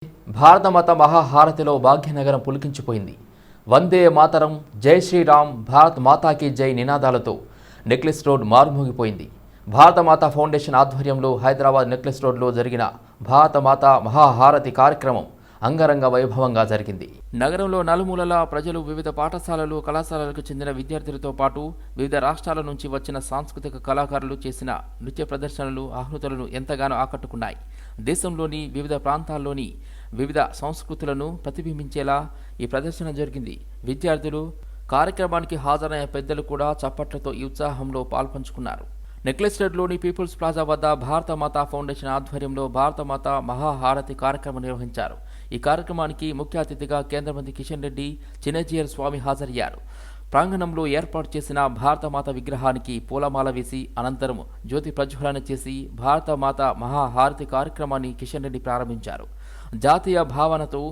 భారతమాత మహాహారతిలో భాగ్యనగరం పులికించిపోయింది. వందే మాతరం, జై శ్రీరామ్, భారత్ మాతాకి జై నినాదాలతో నెక్లెస్ రోడ్ మారుమోగిపోయింది. భారతమాత ఫౌండేషన్ ఆధ్వర్యంలో హైదరాబాద్ నెక్లెస్ రోడ్లో జరిగిన భారతమాత మహాహారతి కార్యక్రమం అంగరంగ వైభవంగా జరిగింది. నగరంలో నలుమూలల ప్రజలు వివిధ పాఠశాలలు, కళాశాలలకు చెందిన విద్యార్థులతో పాటు వివిధ రాష్ట్రాల నుంచి వచ్చిన సాంస్కృతిక కళాకారులు చేసిన నృత్య ప్రదర్శనలు ఆహృతులను ఎంతగానో ఆకట్టుకున్నాయి. దేశంలోని వివిధ ప్రాంతాల్లోని వివిధ సంస్కృతులను ప్రతిబింబించేలా ఈ ప్రదర్శన జరిగింది. విద్యార్థులు, కార్యక్రమానికి హాజరైన పెద్దలు కూడా చప్పట్లతో ఈ ఉత్సాహంలో పాల్పంచుకున్నారు. నెక్లెస్ రోడ్లోని పీపుల్స్ ప్లాజా వద్ద భారతమాత ఫౌండేషన్ ఆధ్వర్యంలో భారతమాత మహాహారతి కార్యక్రమం నిర్వహించారు. ఈ కార్యక్రమానికి ముఖ్య అతిథిగా కేంద్ర మంత్రి కిషన్ రెడ్డి చిన్నజీయర్ స్వామి హాజరయ్యారు. ప్రాంగణంలో ఏర్పాటు చేసిన భారతమాత విగ్రహానికి పూలమాల వేసి అనంతరం జ్యోతి ప్రజ్వలన చేసి భారతమాత మహాహారతి కార్యక్రమాన్ని కిషన్ రెడ్డి ప్రారంభించారు. జాతీయ భావనతో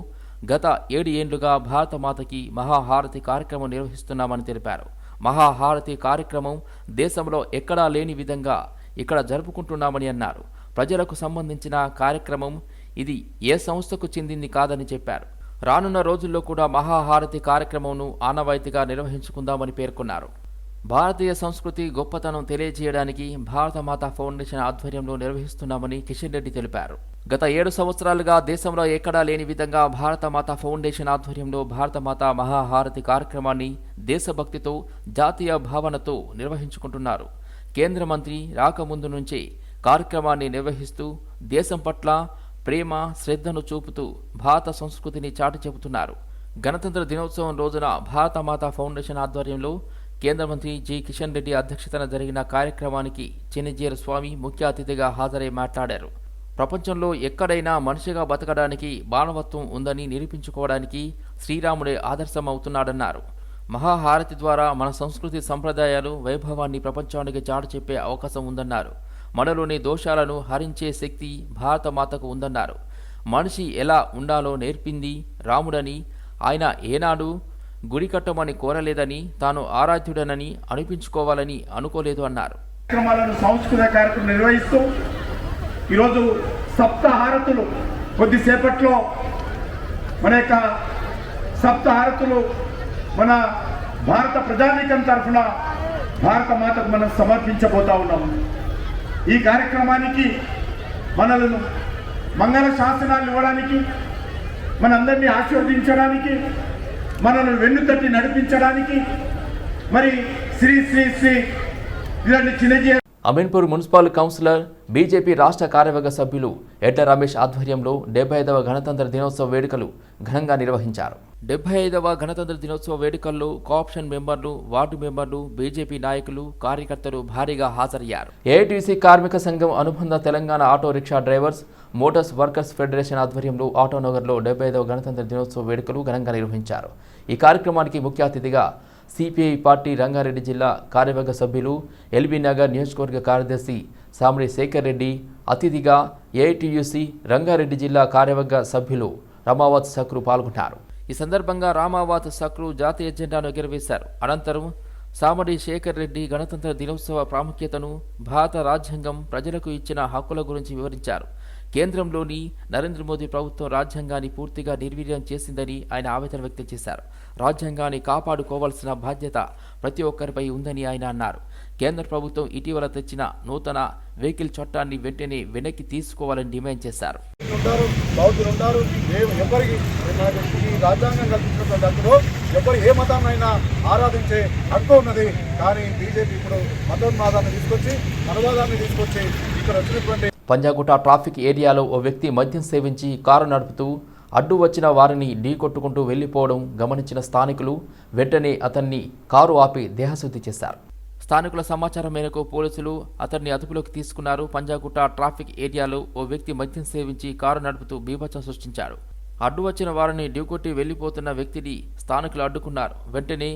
గత 7 ఏళ్లుగా భారతమాతకి మహాహారతి కార్యక్రమం నిర్వహిస్తున్నామని తెలిపారు. మహాహారతి కార్యక్రమం దేశంలో ఎక్కడా లేని విధంగా ఇక్కడ జరుపుకుంటున్నామని అన్నారు. ప్రజలకు సంబంధించిన కార్యక్రమం ఇది ఏ సంస్థకు చెందింది కాదని చెప్పారు. రానున్న రోజుల్లో కూడా మహాహారతి కార్యక్రమంను ఆనవాయితీగా నిర్వహించుకుందామని పేర్కొన్నారు. భారతీయ సంస్కృతి గొప్పతనం తెలియజేయడానికి భారతమాత ఫౌండేషన్ ఆధ్వర్యంలో నిర్వహిస్తున్నామని కిషన్ రెడ్డి తెలిపారు. గత 7 సంవత్సరాలుగా దేశంలో ఎక్కడా లేని విధంగా భారతమాత ఫౌండేషన్ ఆధ్వర్యంలో భారతమాత మహాహారతి కార్యక్రమాన్ని దేశభక్తితో, జాతీయ భావనతో నిర్వహించుకుంటున్నారు. కేంద్ర మంత్రి రాకముందు నుంచే కార్యక్రమాన్ని నిర్వహిస్తూ దేశం పట్ల ప్రేమ, శ్రద్ధను చూపుతూ భారత సంస్కృతిని చాటి చెబుతున్నారు. గణతంత్ర దినోత్సవం రోజున భారతమాత ఫౌండేషన్ ఆధ్వర్యంలో కేంద్ర మంత్రి జి కిషన్ రెడ్డి అధ్యక్షతన జరిగిన కార్యక్రమానికి చిన్నజీయర్ స్వామి ముఖ్య అతిథిగా హాజరై మాట్లాడారు. ప్రపంచంలో ఎక్కడైనా మనిషిగా బతకడానికి మానవత్వం ఉందని నిరూపించుకోవడానికి శ్రీరాముడే ఆదర్శం అవుతున్నాడన్నారు. మహాహారతి ద్వారా మన సంస్కృతి, సంప్రదాయాలు, వైభవాన్ని ప్రపంచానికి చాటి చెప్పే అవకాశం ఉందన్నారు. మనలోని దోషాలను హరించే శక్తి భారతమాతకు ఉందన్నారు. మనిషి ఎలా ఉండాలో నేర్పింది రాముడని, ఆయన ఏనాడు గుడి కట్టమని కోరలేదని, తాను ఆరాధ్యుడనని అనిపించుకోవాలని అనుకోలేదు అన్నారు. సాంస్కృతిక కార్యక్రమం నిర్వహిస్తూ ఈరోజు సప్తహారతులు కొద్దిసేపట్లో మన యొక్క సప్తహారతులు మన భారత ప్రజానీకం తరఫున భారత మాతకు మనం సమర్పించబోతా ఉన్నాము. ఈ కార్యక్రమానికి మనలను మంగళ శాసనాలు ఇవ్వడానికి, మనందరినీ ఆశీర్వదించడానికి, మనల్ని వెన్నుతట్టి నడిపించడానికి మరి Shri Shri Shri Chinnaji Ameenpur municipal councillor, BJP రాష్ట్ర కార్యవర్గ సభ్యులు ఎడ్ల రమేష్ ఆధ్వర్యంలో 75వ గణతంత్ర దినోత్సవ వేడుకలు ఘనంగా నిర్వహించారు. 75వ గణతంత్ర దినోత్సవ వేడుకల్లో కోఆప్షన్ మెంబర్లు, వార్డు మెంబర్లు, బీజేపీ నాయకులు, కార్యకర్తలు భారీగా హాజరయ్యారు. ఏఐటీసీ కార్మిక సంఘం అనుబంధ Telangana auto rickshaw drivers Motors workers federation ఆధ్వర్యంలో ఆటోనగర్లో 75వ గణతంత్ర దినోత్సవ వేడుకలు ఘనంగా నిర్వహించారు. ఈ కార్యక్రమానికి ముఖ్య అతిథిగా సిపిఐ పార్టీ రంగారెడ్డి జిల్లా కార్యవర్గ సభ్యులు, ఎల్బీ నగర్ నియోజకవర్గ కార్యదర్శి సామరి శేఖర్ రెడ్డి, అతిథిగా ఏఐటీయూసీ రంగారెడ్డి జిల్లా కార్యవర్గ సభ్యులు రామావత్ సక్రు పాల్గొన్నారు. ఈ సందర్భంగా రామావత్ సక్రు జాతీయ జెండాను ఎగురవేశారు. అనంతరం సామరి శేఖర్ రెడ్డి గణతంత్ర దినోత్సవ ప్రాముఖ్యతను, భారత రాజ్యాంగం ప్రజలకు ఇచ్చిన హక్కుల గురించి వివరించారు. కేంద్రంలోని నరేంద్ర మోదీ ప్రభుత్వం రాజ్యాంగాన్ని పూర్తిగా నిర్వీర్యం చేసిందని ఆయన ఆవేదన వ్యక్తం చేశారు. రాజ్యాంగాన్ని కాపాడుకోవాల్సిన బాధ్యత ప్రతి ఒక్కరిపై ఉందని ఆయన అన్నారు. కేంద్ర ప్రభుత్వం ఇటీవల తెచ్చిన నూతన వెహికల్ చట్టాన్ని వెంటనే వెనక్కి తీసుకోవాలని డిమాండ్ చేశారు. ఎవరు ఏ మతాన్నైనా ఆరాధించే హక్కు ఉన్నది. కానీ బీజేపీ ఇప్పుడు మతోన్మాదాన్ని తీసుకొచ్చి, మనవాదాన్ని తీసుకొచ్చి ఇక్కడ వచ్చినటువంటి పంజాగుట్ట ట్రాఫిక్ ఏరియాలో ఓ వ్యక్తి మద్యం సేవించి కారు నడుపుతూ అడ్డు వచ్చిన వారిని ఢీకొట్టుకుంటూ వెళ్లిపోవడం గమనించిన స్థానికులు వెంటనే అతన్ని కారు ఆపి దేహశుద్ధి చేశారు. స్థానికుల సమాచారం మేరకు పోలీసులు అతన్ని అదుపులోకి తీసుకున్నారు. పంజాగుట్ట ట్రాఫిక్ ఏరియాలో ఓ వ్యక్తి మద్యం సేవించి కారు నడుపుతూ బీభత్సం సృష్టించాడు. అడ్డు వచ్చిన వారిని ఢీకొట్టి వెళ్లిపోతున్న వ్యక్తిని స్థానికులు అడ్డుకున్నారు. వెంటనే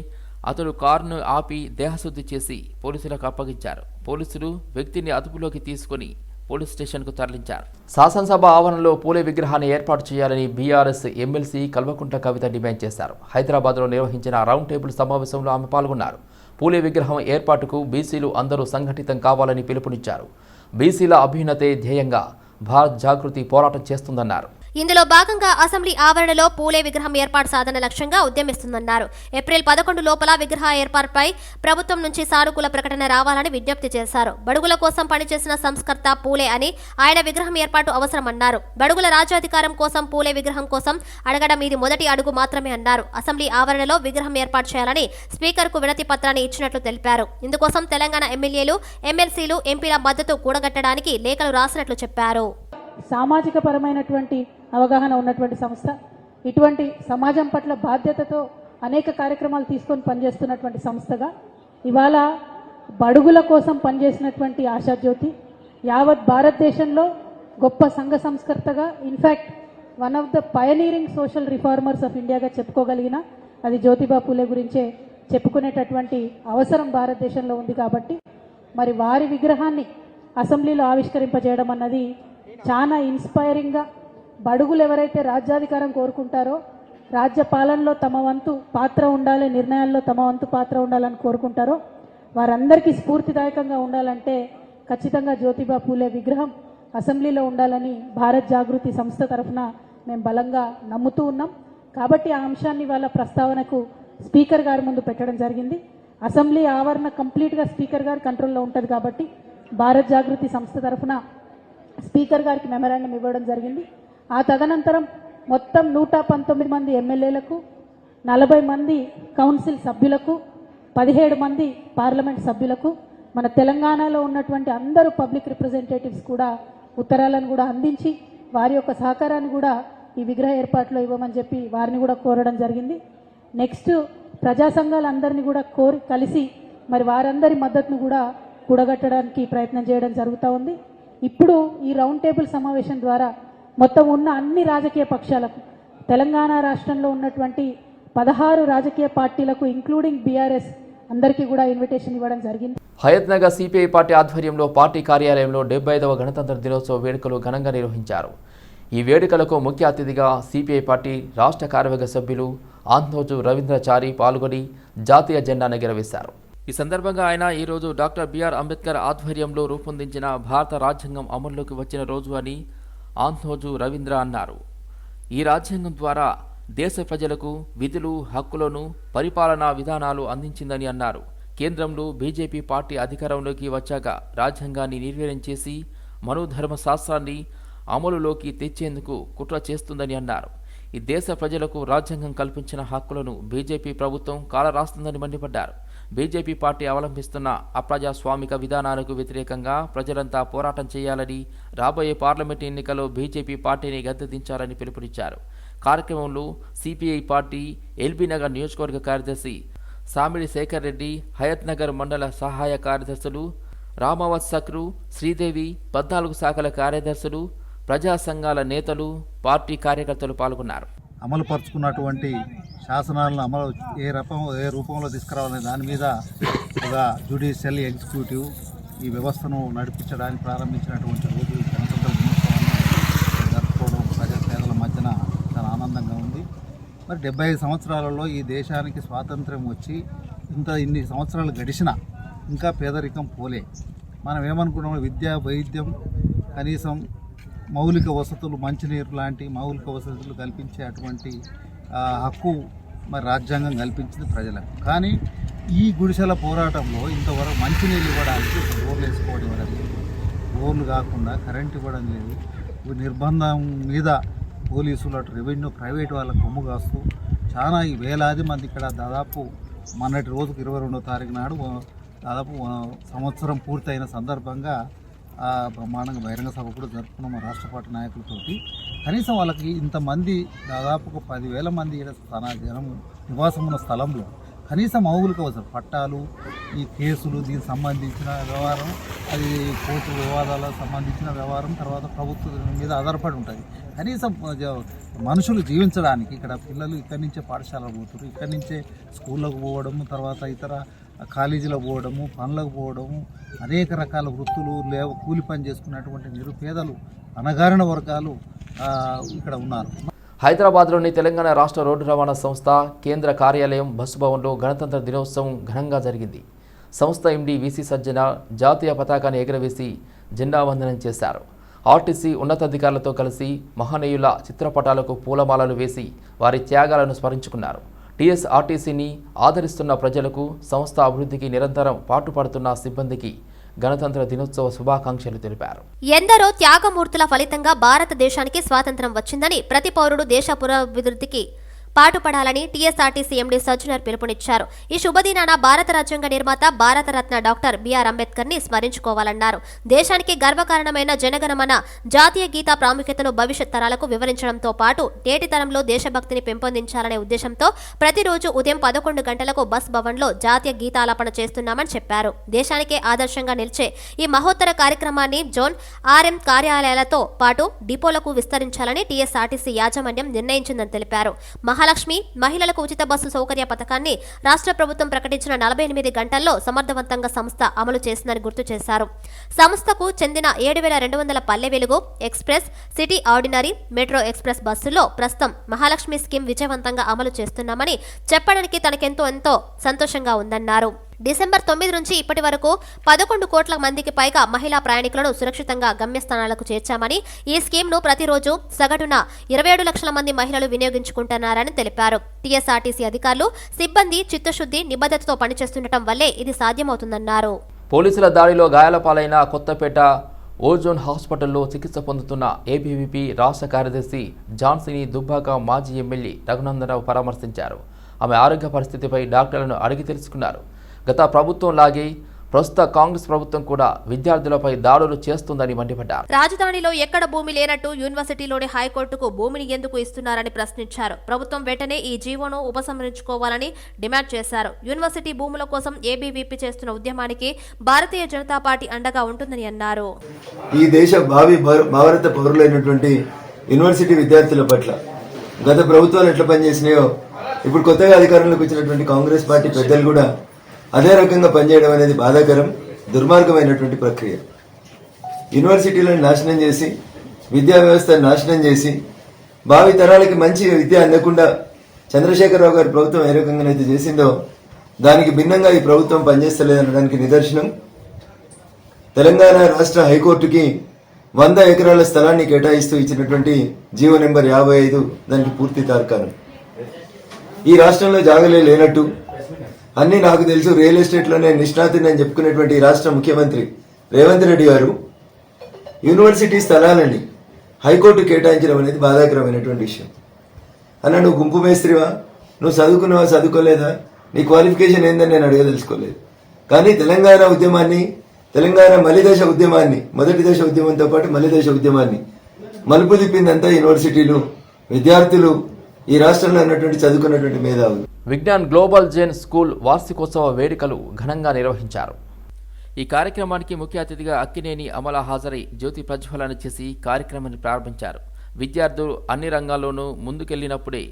అతడు కారును ఆపి దేహశుద్ధి చేసి పోలీసులకు అప్పగించారు. పోలీసులు వ్యక్తిని అదుపులోకి తీసుకుని పోలీస్ స్టేషన్కు తరలించారు. శాసనసభ ఆవరణలో పూలే విగ్రహాన్ని ఏర్పాటు చేయాలని BRS MLC Kalvakuntla Kavitha demand చేశారు. హైదరాబాద్లో నిర్వహించిన రౌండ్ టేబుల్ సమావేశంలో ఆమె పాల్గొన్నారు. పూలే విగ్రహం ఏర్పాటుకు బీసీలు అందరూ సంఘటితం కావాలని పిలుపునిచ్చారు. బీసీల అభ్యున్నతే ధ్యేయంగా భారత్ జాగృతి పోరాటం చేస్తుందన్నారు. ఇందులో భాగంగా అసెంబ్లీ ఆవరణలో పూలే విగ్రహం ఏర్పాటు సాధన లక్ష్యంగా ఉద్యమిస్తుందన్నారు. ఏప్రిల్ 11 లోపల విగ్రహ ఏర్పాటుపై ప్రభుత్వం నుంచి సానుకూల ప్రకటన రావాలని విజ్ఞప్తి చేశారు. బడుగుల కోసం పనిచేసిన సంస్కర్త పూలే అని ఆయన విగ్రహం ఏర్పాటు అవసరమన్నారు. బడుగుల రాజ్యాధికారం కోసం పూలే విగ్రహం కోసం అడగడం ఇది మొదటి అడుగు మాత్రమే అన్నారు. అసెంబ్లీ ఆవరణలో విగ్రహం ఏర్పాటు చేయాలని స్పీకర్కు వినతి పత్రాన్ని ఇచ్చినట్లు తెలిపారు. ఇందుకోసం తెలంగాణ ఎమ్మెల్యేలు, ఎమ్మెల్సీలు, ఎంపీల మద్దతు కూడగట్టడానికి లేఖలు రాసినట్లు చెప్పారు. సామాజిక పరమైనటువంటి అవగాహన ఉన్నటువంటి సంస్థ, ఇటువంటి సమాజం పట్ల బాధ్యతతో అనేక కార్యక్రమాలు తీసుకొని పనిచేస్తున్నటువంటి సంస్థగా ఇవాళ బడుగుల కోసం పనిచేసినటువంటి ఆశాజ్యోతి, యావత్ భారతదేశంలో గొప్ప సంఘ సంస్కర్తగా, in fact one of the pioneering social reformers of ఇండియాగా చెప్పుకోగలిగిన అది జ్యోతిబా పూలే గురించే చెప్పుకునేటటువంటి అవసరం భారతదేశంలో ఉంది. కాబట్టి మరి వారి విగ్రహాన్ని అసెంబ్లీలో ఆవిష్కరింపజేయడం అన్నది చాలా ఇన్స్పైరింగ్గా, బడుగులు ఎవరైతే రాజ్యాధికారం కోరుకుంటారో, రాజ్య పాలనలో తమ వంతు పాత్ర ఉండాలి, నిర్ణయాల్లో తమ వంతు పాత్ర ఉండాలని కోరుకుంటారో వారందరికీ స్ఫూర్తిదాయకంగా ఉండాలంటే ఖచ్చితంగా జ్యోతిబా పూలే విగ్రహం అసెంబ్లీలో ఉండాలని భారత్ జాగృతి సంస్థ తరఫున మేము బలంగా నమ్ముతూ ఉన్నాం. కాబట్టి ఆ అంశాన్ని వాళ్ళ ప్రస్తావనకు స్పీకర్ గారి ముందు పెట్టడం జరిగింది. అసెంబ్లీ ఆవరణ కంప్లీట్గా స్పీకర్ గారి కంట్రోల్లో ఉంటుంది కాబట్టి భారత్ జాగృతి సంస్థ తరఫున స్పీకర్ గారికి మెమరాండం ఇవ్వడం జరిగింది. ఆ తదనంతరం మొత్తం 119 మంది ఎమ్మెల్యేలకు, 40 మంది కౌన్సిల్ సభ్యులకు, 17 మంది పార్లమెంట్ సభ్యులకు, మన తెలంగాణలో ఉన్నటువంటి అందరూ పబ్లిక్ రిప్రజెంటేటివ్స్ కూడా ఉత్తరాలను కూడా అందించి వారి యొక్క సహకారాన్ని కూడా ఈ విగ్రహ ఏర్పాట్లో ఇవ్వమని చెప్పి వారిని కూడా కోరడం జరిగింది. నెక్స్ట్ ప్రజా సంఘాలందరినీ కూడా కలిసి మరి వారందరి మద్దతును కూడా కూడగట్టడానికి ప్రయత్నం చేయడం జరుగుతూ ఉంది. ఇప్పుడు ఈ రౌండ్ టేబుల్ సమావేశం ద్వారా మొత్తం ఉన్న అన్ని రాజకీయ పక్షాలకు, తెలంగాణ రాష్ట్రంలో ఉన్నటువంటి 16 రాజకీయ పార్టీలకు ఇంక్లూడింగ్ బీఆర్ఎస్ అందరికీ కూడా ఇన్విటేషన్ ఇవ్వడం జరిగింది. హయత్ నగర్ సిపిఐ పార్టీ ఆధ్వర్యంలో పార్టీ కార్యాలయంలో 75వ గణతంత్ర దినోత్సవ వేడుకలు ఘనంగా నిర్వహించారు. ఈ వేడుకలకు ముఖ్య అతిథిగా సిపిఐ పార్టీ రాష్ట్ర కార్యవర్గ సభ్యులు ఆంధ్రోజు రవీంద్రచారి పాల్గొని జాతీయ జెండాను ఎగురవేశారు. ఈ సందర్భంగా ఆయన ఈరోజు డాక్టర్ బిఆర్ అంబేద్కర్ ఆధ్వర్యంలో రూపొందించిన భారత రాజ్యాంగం అమల్లోకి వచ్చిన రోజు అని ఆంధ్రోజు రవీంద్ర అన్నారు. ఈ రాజ్యాంగం ద్వారా దేశ ప్రజలకు విధులు, హక్కులను, పరిపాలనా విధానాలు అందించిందని అన్నారు. కేంద్రంలో బీజేపీ పార్టీ అధికారంలోకి వచ్చాక రాజ్యాంగాన్ని నిర్వీర్యం చేసి మనోధర్మ శాస్త్రాన్ని అమలులోకి తెచ్చేందుకు కుట్ర చేస్తుందని అన్నారు. ఈ దేశ ప్రజలకు రాజ్యాంగం కల్పించిన హక్కులను బీజేపీ ప్రభుత్వం కాలరాస్తుందని మండిపడ్డారు. బీజేపీ పార్టీ అవలంబిస్తున్న అప్రజాస్వామిక విధానాలకు వ్యతిరేకంగా ప్రజలంతా పోరాటం చేయాలని, రాబోయే పార్లమెంటు ఎన్నికల్లో బీజేపీ పార్టీని గద్దెదించాలని పిలుపునిచ్చారు. కార్యక్రమంలో సిపిఐ పార్టీ ఎల్బీ నగర్ నియోజకవర్గ కార్యదర్శి సామిడి శేఖర్ రెడ్డి, హయత్ నగర్ మండల సహాయ కార్యదర్శులు రామావత్ సక్రు, శ్రీదేవి, 14 శాఖల కార్యదర్శులు, ప్రజా సంఘాల నేతలు, పార్టీ కార్యకర్తలు పాల్గొన్నారు. అమలుపరుచుకున్నటువంటి శాసనాలను ఏ రూపంలో తీసుకురావాలనే దాని మీద ఒక జ్యుడిషియల్ ఎగ్జిక్యూటివ్ ఈ వ్యవస్థను నడిపించడానికి ప్రారంభించినటువంటి రోజు గణతంత్ర దినోత్సవాన్ని జరుపుకోవడం పేదల మధ్యన చాలా ఆనందంగా ఉంది. మరి 75 సంవత్సరాలలో ఈ దేశానికి స్వాతంత్ర్యం వచ్చి ఇన్ని సంవత్సరాలు గడిచినా ఇంకా పేదరికం పోలే. మనం ఏమనుకున్నాం, విద్య, వైద్యం, కనీసం మౌలిక వసతులు, మంచినీరు లాంటి మౌలిక వసతులు కల్పించే అటువంటి హక్కు మరి రాజ్యాంగం కల్పించింది ప్రజలకు. కానీ ఈ గుడిసెల పోరాటంలో ఇంతవరకు మంచినీళ్ళు ఇవ్వడానికి బోర్లు వేసుకోవడం ఇవ్వడం లేదు, బోర్లు కాకుండా కరెంట్ ఇవ్వడం లేదు. నిర్బంధం మీద పోలీసులు, అటు రెవెన్యూ, ప్రైవేట్ వాళ్ళ కొమ్ము కాస్తూ చాలా వేలాది మంది ఇక్కడ దాదాపు మొన్నటి రోజుకు 22వ తారీఖు నాడు దాదాపు సంవత్సరం పూర్తయిన సందర్భంగా బ్రహ్మాండంగా బహిరంగ సభ కూడా జరుపుకున్నాము రాష్ట్ర పార్టీ నాయకులతోటి. కనీసం వాళ్ళకి ఇంతమంది దాదాపు 10,000 మంది జనం నివాసం ఉన్న స్థలంలో కనీసం మౌలిక అవసరం పట్టాలు, ఈ కేసులు, దీనికి సంబంధించిన వ్యవహారం, అది కోర్టు వివాదాలకు సంబంధించిన వ్యవహారం తర్వాత ప్రభుత్వం మీద ఆధారపడి ఉంటుంది. కనీసం మనుషులు జీవించడానికి ఇక్కడ పిల్లలు ఇక్కడి నుంచే పాఠశాలకు పోతారు, ఇక్కడి నుంచే స్కూళ్ళకు పోవడము, తర్వాత ఇతర కాలేజీలకు పోవడము, పనులకు పోవడము, అనేక రకాల వృత్తులు కూలి పని చేసుకున్నటువంటి నిరుపేదలు, అణగారిన వర్గాలు ఇక్కడ ఉన్నారు. హైదరాబాద్లోని తెలంగాణ రాష్ట్ర రోడ్డు రవాణా సంస్థ కేంద్ర కార్యాలయం బస్సు భవన్లో గణతంత్ర దినోత్సవం ఘనంగా జరిగింది. సంస్థ ఎండీ వీసీ సజ్జన జాతీయ పతాకాన్ని ఎగురవేసి జెండా వందనం చేశారు. ఆర్టీసీ ఉన్నతాధికారులతో కలిసి మహనీయుల చిత్రపటాలకు పూలమాలలు వేసి వారి త్యాగాలను స్మరించుకున్నారు. టీఎస్ఆర్టీసీని ఆదరిస్తున్న ప్రజలకు, సంస్థ అభివృద్ధికి నిరంతరం పాటుపడుతున్న సిబ్బందికి గణతంత్ర దినోత్సవ శుభాకాంక్షలు తెలిపారు. ఎందరో త్యాగమూర్తుల ఫలితంగా భారతదేశానికి స్వాతంత్ర్యం వచ్చిందని, ప్రతి పౌరుడు దేశ పురోభివృద్ధికి పాటుపడాలని టీఎస్ఆర్టీసీ ఎండీ సజ్జనర్ పిలుపునిచ్చారు. ఈ శుభదినాన భారత రాజ్యాంగ నిర్మాత, భారతరత్న డాక్టర్ బిఆర్ అంబేద్కర్ ని స్మరించుకోవాలన్నారు. దేశానికి గర్వకారణమైన జనగణమన జాతీయ గీత ప్రాముఖ్యతను భవిష్యత్ తరాలకు వివరించడంతో పాటు నేటి తరంలో దేశభక్తిని పెంపొందించాలనే ఉద్దేశంతో ప్రతిరోజు ఉదయం 11 గంటలకు బస్ భవన్లో జాతీయ గీతాలాపన చేస్తున్నామని చెప్పారు. దేశానికే ఆదర్శంగా నిలిచే ఈ మహోత్తర కార్యక్రమాన్ని జోన్, ఆర్ఎం కార్యాలయాలతో పాటు డిపోలకు విస్తరించాలని టీఎస్ఆర్టీసీ యాజమాన్యం నిర్ణయించిందని తెలిపారు. మహాలక్ష్మి మహిళలకు ఉచిత బస్సు సౌకర్య పథకాన్ని రాష్ట్ర ప్రభుత్వం ప్రకటించిన 48 గంటల్లో సమర్థవంతంగా సంస్థ అమలు చేసిందని గుర్తు చేశారు. సంస్థకు చెందిన 7200 Palle Velugu, express, city ordinary, metro express బస్సుల్లో ప్రస్తుతం మహాలక్ష్మి స్కీమ్ విజయవంతంగా అమలు చేస్తున్నామని చెప్పడానికి తనకెంతో సంతోషంగా ఉందన్నారు. డిసెంబర్ 9 నుంచి ఇప్పటి వరకు 11 కోట్ల మందికి పైగా మహిళా ప్రయాణికులను సురక్షితంగా గమ్యస్థానాలకు చేర్చామని, ఈ స్కీమ్ను ప్రతిరోజు సగటున 27 లక్షల మంది మహిళలు వినియోగించుకుంటున్నారని తెలిపారు. టీఎస్ఆర్టీసీ అధికారులు, సిబ్బంది చిత్తశుద్ధి, నిబద్ధతతో పనిచేస్తుండటం వల్లే ఇది సాధ్యమవుతుందన్నారు. పోలీసుల దాడిలో గాయాల పాలైన కొత్తపేట ఓజోన్ హాస్పిటల్లో చికిత్స పొందుతున్న ఏబీవీపీ రాష్ట్ర కార్యదర్శి ఝాన్సీని దుబ్బాక మాజీ ఎమ్మెల్యే రఘునందనరావు పరామర్శించారు. ఆమె ఆరోగ్య పరిస్థితిపై డాక్టర్లను అడిగి తెలుసుకున్నారు. గత ప్రభుత్వం లాగే ప్రస్తుత కాంగ్రెస్ ప్రభుత్వం కూడా విద్యార్థులపై దాడులు చేస్తుందని మండిపడ్డారు. రాజధానిలో ఎక్కడ భూమి లేనట్టు యూనివర్సిటీలోని హైకోర్టుకు భూమిని ఎందుకు ఇస్తున్నారని ప్రశ్నించారు. ప్రభుత్వం వెంటనే ఈ జీవోను ఉపసంహరించుకోవాలని డిమాండ్ చేశారు. యూనివర్సిటీ భూముల కోసం ఏబీవీపీ చేస్తున్న ఉద్యమానికి భారతీయ జనతా పార్టీ అండగా ఉంటుందని అన్నారు. ఈ దేశ భారత పౌరులైనటువంటి యూనివర్సిటీ విద్యార్థుల పట్ల గత ప్రభుత్వాలు ఎట్లా పనిచేసినాయో ఇప్పుడు కొత్తగా అధికారంలోకి వచ్చినటువంటి కాంగ్రెస్ పార్టీ పెద్దలు కూడా అదే రకంగా పనిచేయడం అనేది బాధాకరం, దుర్మార్గమైనటువంటి ప్రక్రియ. యూనివర్సిటీలను నాశనం చేసి, విద్యా వ్యవస్థను నాశనం చేసి, భావి తరాలకి మంచి విద్య అందకుండా చంద్రశేఖరరావు గారి ప్రభుత్వం ఏ రకంగానైతే చేసిందో దానికి భిన్నంగా ఈ ప్రభుత్వం పనిచేస్తలేదనడానికి నిదర్శనం. తెలంగాణ రాష్ట్ర హైకోర్టుకి 100 ఎకరాల స్థలాన్ని కేటాయిస్తూ ఇచ్చినటువంటి జీవో నెంబర్ 55 దానికి పూర్తి తార్కాణం. ఈ రాష్ట్రంలో జాగలే లేనట్టు, అన్ని నాకు తెలుసు రియల్ ఎస్టేట్లోనే నిష్ణాతుని అని చెప్పుకునేటువంటి రాష్ట్ర ముఖ్యమంత్రి రేవంత్ రెడ్డి గారు యూనివర్సిటీ స్థలాలని హైకోర్టు కేటాయించడం అనేది బాధాకరమైనటువంటి విషయం. అన్న, నువ్వు గుంపు మేస్త్రివా, నువ్వు చదువుకున్నావా, చదువుకోలేదా, నీ క్వాలిఫికేషన్ ఏందని నేను అడగదలుచుకోలేదు. కానీ తెలంగాణ ఉద్యమాన్ని, తెలంగాణ మలిదశ ఉద్యమాన్ని, మొదటి దశ ఉద్యమంతో పాటు మలిదశ ఉద్యమాన్ని మలుపు తిప్పిందంతా యూనివర్సిటీలు, విద్యార్థులు, ఈ రాష్ట్రంలో ఉన్నటువంటి చదువుకున్నటువంటి మేధావులు. విజ్ఞాన్ గ్లోబల్ జైన్ స్కూల్ వార్షికోత్సవ వేడుకలు ఘనంగా నిర్వహించారు. ఈ కార్యక్రమానికి ముఖ్య అతిథిగా అక్కినేని అమల హాజరై జ్యోతి ప్రజ్వలన చేసి కార్యక్రమాన్ని ప్రారంభించారు. విద్యార్థులు అన్ని రంగాల్లోనూ ముందుకెళ్లినప్పుడే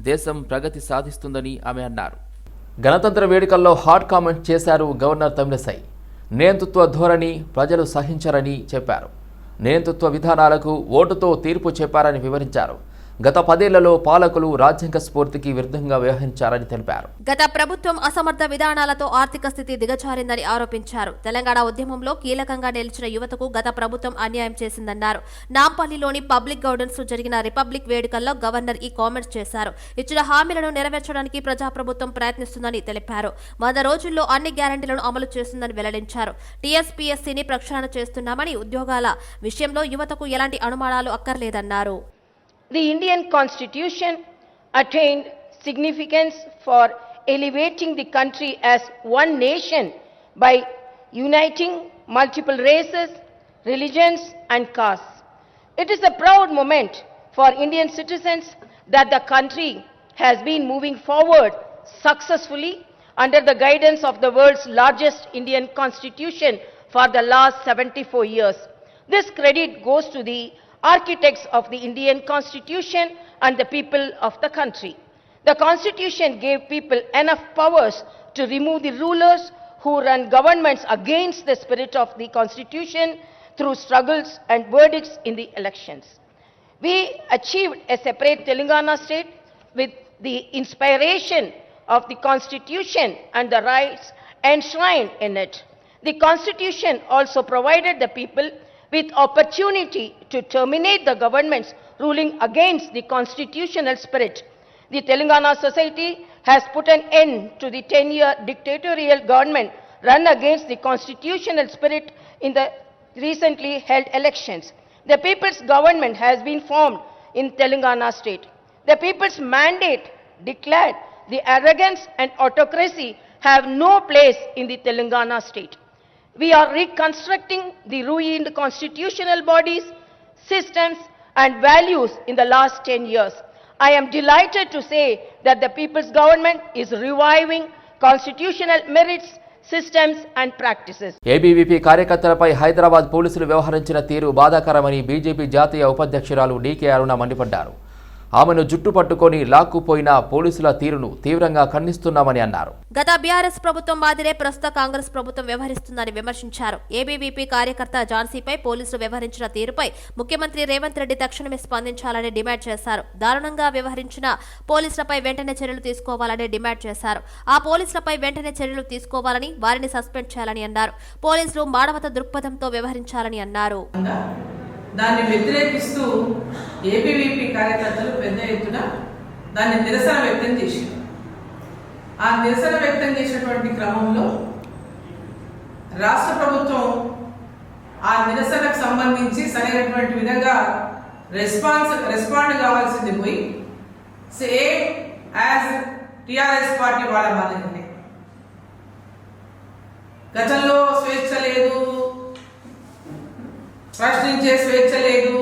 దేశం ప్రగతి సాధిస్తుందని ఆమె అన్నారు. గణతంత్ర వేడుకల్లో హాట్ కామెంట్ చేశారు గవర్నర్ తమిళసై. నియంతృత్వ ధోరణి ప్రజలు సహించరని చెప్పారు. నియంతృత్వ విధానాలకు ఓటుతో తీర్పు చెప్పారని వివరించారు. గత 10 ఏళ్లలో పాలకులు రాజ్యాంగ స్ఫూర్తికి విరుద్ధంగా వ్యవహరించారని తెలిపారు. గత ప్రభుత్వం అసమర్థ విధానాలతో ఆర్థిక స్థితి దిగజారిందని ఆరోపించారు. తెలంగాణ ఉద్యమంలో కీలకంగా నిలిచిన యువతకు గత ప్రభుత్వం అన్యాయం చేసిందన్నారు. నాంపల్లిలోని పబ్లిక్ గార్డెన్స్ లో జరిగిన రిపబ్లిక్ వేడుకల్లో గవర్నర్ ఈ కామెంట్స్ చేశారు. ఇచ్చిన హామీలను నెరవేర్చడానికి ప్రజాప్రభుత్వం ప్రయత్నిస్తుందని తెలిపారు. 100 రోజుల్లో అన్ని గ్యారంటీలను అమలు చేస్తుందని వెల్లడించారు. టీఎస్పీఎస్సీని ప్రక్షాళన చేస్తున్నామని, ఉద్యోగాల విషయంలో యువతకు ఎలాంటి అనుమానాలు అక్కర్లేదన్నారు. The Indian Constitution attained significance for elevating the country as one nation by uniting multiple races, religions and castes. It is a proud moment for Indian citizens that the country has been moving forward successfully under the guidance of the world's largest Indian Constitution for the last 74 years. This credit goes to the architects of the Indian Constitution and the people of the country. The Constitution gave people enough powers to remove the rulers who run governments against the spirit of the Constitution through struggles and verdicts in the elections. We achieved a separate Telangana state with the inspiration of the Constitution and the rights enshrined in it. The Constitution also provided the people with opportunity to terminate the government's ruling against the constitutional spirit. The Telangana society has put an end to the 10-year dictatorial government run against the constitutional spirit in the recently held elections. The people's government has been formed in Telangana state. The people's mandate declared the arrogance and autocracy have no place in the Telangana state. We are reconstructing the ruined constitutional bodies, systems and values in the last 10 years. I am delighted to say that the people's government is reviving constitutional merits, systems and practices. ABVP కార్యకర్తలపై హైదరాబాద్ పోలీసులు వ్యవహరించిన తీరు బాధాకరమని BJP జాతీయ ఉపాధ్యక్షురాలు DK అరుణ మండిపడ్డారు. ఆమెను జుట్టు పట్టుకొని లాక్కుపోయిన పోలీసుల తీరును తీవ్రంగా ఖండిస్తున్నామని అన్నారు. గత బీఆర్ఎస్ ప్రభుత్వం మాదిరే ప్రస్తుత కాంగ్రెస్ ప్రభుత్వం వ్యవహరిస్తుందని విమర్శించారు. ఏబీవీపీ కార్యకర్త ఝాన్సీపై పోలీసులు వ్యవహరించిన తీరుపై ముఖ్యమంత్రి రేవంత్ రెడ్డి తక్షణమే స్పందించాలని డిమాండ్ చేశారు. దారుణంగా వ్యవహరించిన పోలీసులపై వెంటనే చర్యలు తీసుకోవాలని డిమాండ్ చేశారు. ఆ పోలీసులపై వెంటనే చర్యలు తీసుకోవాలని, వారిని సస్పెండ్ చేయాలని అన్నారు. పోలీసులు మానవత దృక్పథంతో వ్యవహరించాలని అన్నారు. దాన్ని వ్యతిరేకిస్తూ ఏబీవీపీ కార్యకర్తలు పెద్ద ఎత్తున దాన్ని నిరసన వ్యక్తం చేశారు. ఆ నిరసన వ్యక్తం చేసినటువంటి క్రమంలో రాష్ట్ర ప్రభుత్వం ఆ నిరసనకు సంబంధించి సరైనటువంటి విధంగా రెస్పాండ్ కావాల్సింది పోయి సేమ్ యాజ్ టిఆర్ఎస్ పార్టీ వాళ్ళ మాదిరిగానే గతంలో స్వేచ్ఛ లేదు, ప్రశ్నించే స్వేచ్ఛ లేదు,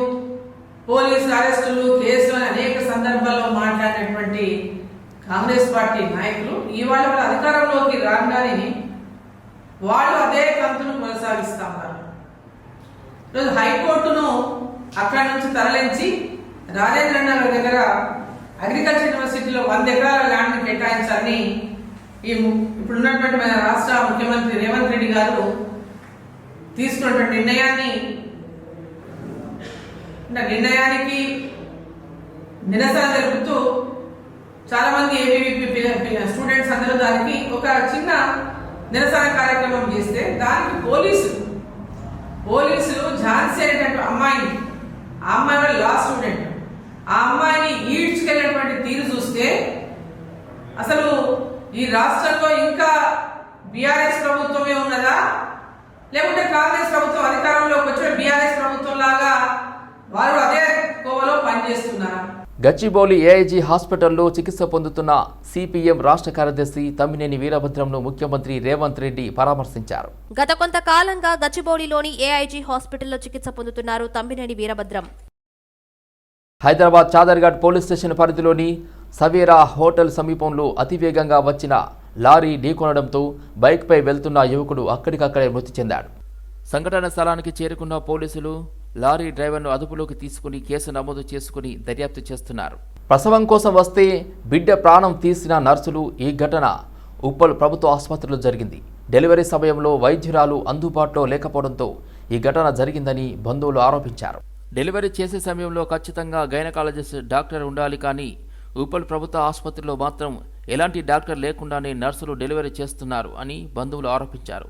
పోలీసు అరెస్టులు, కేసులు అని అనేక సందర్భాల్లో మాట్లాడినటువంటి కాంగ్రెస్ పార్టీ నాయకులు ఇవాళ వాళ్ళ అధికారంలోకి రాగానే వాళ్ళు అదే కంతును కొనసాగిస్తా ఉన్నారు. ఈరోజు హైకోర్టును అక్కడి నుంచి తరలించి రాజేంద్ర నగర్ దగ్గర అగ్రికల్చర్ యూనివర్సిటీలో 100 ఎకరాల ల్యాండ్ని కేటాయించాలని ఇప్పుడున్నటువంటి మన రాష్ట్ర ముఖ్యమంత్రి రేవంత్ రెడ్డి గారు తీసుకున్నటువంటి నిర్ణయానికి నిరసన తెలుపుతూ చాలా మంది ఏబీవీపీ స్టూడెంట్స్ అందరూ దానికి ఒక చిన్న నిరసన కార్యక్రమం చేస్తే దానికి పోలీసులు ఝాన్సీ అనేటువంటి అమ్మాయిని, ఆ అమ్మాయి లా స్టూడెంట్, ఆ అమ్మాయిని ఈడ్చుకెళ్ళినటువంటి తీరు చూస్తే అసలు ఈ రాష్ట్రంలో ఇంకా బీఆర్ఎస్ ప్రభుత్వమే ఉన్నదా, లేకుంటే కాంగ్రెస్ ప్రభుత్వం అధికారంలోకి వచ్చిన బీఆర్ఎస్ ప్రభుత్వం లాగా వారు అదే కోవలో పనిచేస్తున్నారు. గచ్చిబౌలి ఏఐజీ హాస్పిటల్లో చికిత్స పొందుతున్న సిపిఎం రాష్ట్ర కార్యదర్శి తమ్మినేని వీరభద్రంను ముఖ్యమంత్రి రేవంత్ రెడ్డి పరామర్శించారు. గత కొంతకాలంగా గచ్చిబౌలిలోని ఏఐజీ హాస్పిటల్లో చికిత్స పొందుతున్నారు తమ్మినేని వీరభద్రం. హైదరాబాద్ చాదర్ఘాట్ పోలీస్ స్టేషన్ పరిధిలోని సవేరా హోటల్ సమీపంలో అతివేగంగా వచ్చిన లారీ ఢీకొనడంతో బైక్పై వెళ్తున్న యువకుడు అక్కడికక్కడే మృతి చెందాడు. సంఘటన స్థలానికి చేరుకున్న పోలీసులు లారీ డ్రైవర్ను అదుపులోకి తీసుకుని కేసు నమోదు చేసుకుని దర్యాప్తు చేస్తున్నారు. ప్రసవం కోసం వస్తే బిడ్డ ప్రాణం తీసిన నర్సులు ఈ ఘటన ఉప్పల్ ప్రభుత్వ ఆసుపత్రిలో జరిగింది. డెలివరీ సమయంలో వైద్యురాలు అందుబాటులో లేకపోవడంతో ఈ ఘటన జరిగిందని బంధువులు ఆరోపించారు. డెలివరీ చేసే సమయంలో ఖచ్చితంగా గైనకాలజిస్ట్ డాక్టర్ ఉండాలి, కానీ ఉప్పల్ ప్రభుత్వ ఆసుపత్రిలో మాత్రం ఎలాంటి డాక్టర్ లేకుండానే నర్సులు డెలివరీ చేస్తున్నారు అని బంధువులు ఆరోపించారు.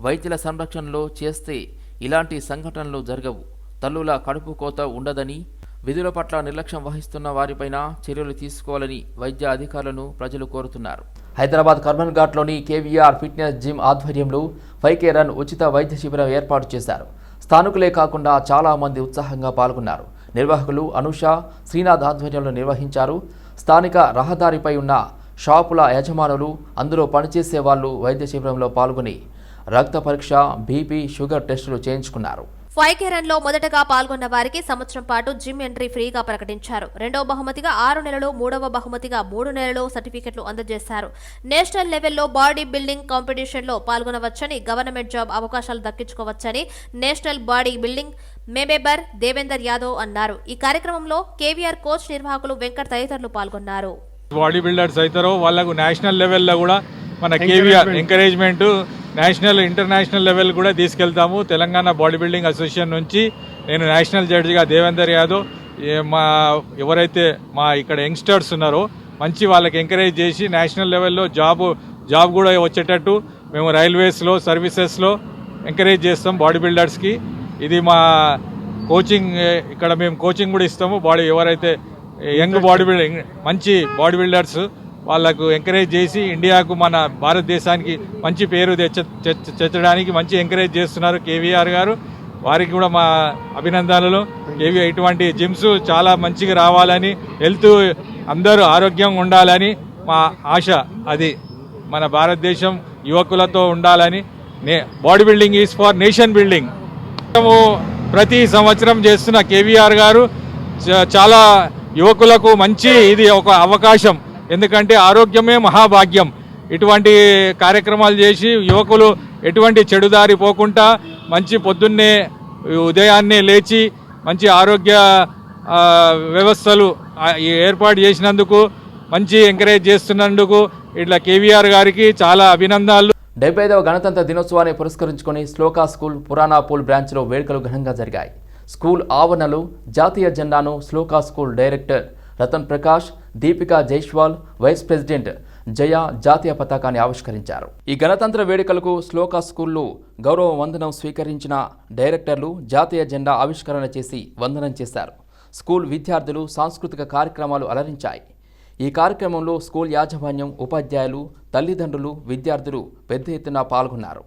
వైద్యుల సంరక్షణలో చేస్తే ఇలాంటి సంఘటనలు జరగవు, తల్లుల కడుపు కోత ఉండదని, విధుల పట్ల నిర్లక్ష్యం వహిస్తున్న వారిపైన చర్యలు తీసుకోవాలని వైద్య అధికారులను ప్రజలు కోరుతున్నారు. హైదరాబాద్ కర్మన్ ఘాట్లోని కేవీఆర్ ఫిట్నెస్ జిమ్ ఆధ్వర్యంలో 5K రన్ ఉచిత వైద్య శిబిరం ఏర్పాటు చేశారు. స్థానికులే కాకుండా చాలా మంది ఉత్సాహంగా పాల్గొన్నారు. నిర్వాహకులు అనుష, శ్రీనాథ్ ఆధ్వర్యంలో నిర్వహించారు. స్థానిక రహదారిపై ఉన్న షాపుల యజమానులు, అందులో పనిచేసే వాళ్ళు వైద్య శిబిరంలో పాల్గొని రక్త పరీక్ష, బీపీ, షుగర్ టెస్టులు చేయించుకున్నారు. 5K రన్లో మొదటగా పాల్గొన్న వారికి సంవత్సరం పాటు జిమ్ ఎంట్రీ ఫ్రీగా ప్రకటించారు. రెండవ బహుమతిగా 6 నెలలు, మూడవ బహుమతిగా 3 నెలలు సర్టిఫికెట్లు అందజేశారు. నేషనల్ లెవెల్లో బాడీ బిల్డింగ్ కాంపిటీషన్లో పాల్గొనవచ్చని, గవర్నమెంట్ జాబ్ అవకాశాలు దక్కించుకోవచ్చని national body building member Devender Yadav అన్నారు. ఈ కార్యక్రమంలో కేవీఆర్ కోచ్, నిర్వాహకులు వెంకట్ తదితరులు పాల్గొన్నారు. బాడీ బిల్డర్స్ అవుతారో వాళ్ళకు నేషనల్ లెవెల్లో కూడా మన KVR encouragement national international level కూడా తీసుకెళ్తాము. తెలంగాణ బాడీ బిల్డింగ్ అసోసియేషన్ నుంచి నేను నేషనల్ జడ్జిగా దేవేందర్ యాదవ్, ఎవరైతే మా ఇక్కడ యంగ్స్టర్స్ ఉన్నారో మంచి వాళ్ళకి ఎంకరేజ్ చేసి నేషనల్ లెవెల్లో జాబ్ కూడా వచ్చేటట్టు మేము రైల్వేస్లో, సర్వీసెస్లో ఎంకరేజ్ చేస్తాం బాడీ బిల్డర్స్కి. ఇది మా కోచింగ్, ఇక్కడ మేము కోచింగ్ కూడా ఇస్తాము. ఎవరైతే యంగ్ బాడీ బిల్డింగ్ మంచి బాడీ బిల్డర్స్ వాళ్ళకు ఎంకరేజ్ చేసి ఇండియాకు మన భారతదేశానికి మంచి పేరు తెచ్చడానికి మంచి ఎంకరేజ్ చేస్తున్నారు కేవీఆర్ గారు. వారికి కూడా మా అభినందనలు. ఇటువంటి జిమ్స్ చాలా మంచిగా రావాలని, హెల్త్ అందరూ ఆరోగ్యంగా ఉండాలని మా ఆశ. అది మన భారతదేశం యువకులతో ఉండాలని. Body building is for nation building. ప్రతి సంవత్సరం చేస్తున్న కేవీఆర్ గారు చాలా యువకులకు మంచి ఇది ఒక అవకాశం. ఎందుకంటే ఆరోగ్యమే మహాభాగ్యం. ఇటువంటి కార్యక్రమాలు చేసి యువకులు ఎటువంటి చెడుదారి పోకుండా మంచి పొద్దున్నే ఉదయాన్నే లేచి మంచి ఆరోగ్య వ్యవస్థలు ఏర్పాటు చేసినందుకు, మంచి ఎంకరేజ్ చేస్తున్నందుకు ఇట్లా కేవీఆర్ గారికి చాలా అభినందనలు. 75వ గణతంత్ర దినోత్సవాన్ని పురస్కరించుకొని శ్లోకా స్కూల్ పురాణాపూల్ బ్రాంచ్లో వేడుకలు ఘనంగా జరిగాయి. స్కూల్ ఆవరణలో జాతీయ జెండాను Shloka school director Ratan Prakash, Deepika Jaiswal, vice president Jaya జాతీయ పతాకాన్ని ఆవిష్కరించారు. ఈ గణతంత్ర వేడుకలకు శ్లోకా స్కూల్లో గౌరవ వందనం స్వీకరించిన డైరెక్టర్లు జాతీయ జెండా ఆవిష్కరణ చేసి వందనం చేశారు. స్కూల్ విద్యార్థులు సాంస్కృతిక కార్యక్రమాలు అలరించాయి. ఈ కార్యక్రమంలో స్కూల్ యాజమాన్యం, ఉపాధ్యాయులు, తల్లిదండ్రులు, విద్యార్థులు పెద్ద ఎత్తున పాల్గొన్నారు.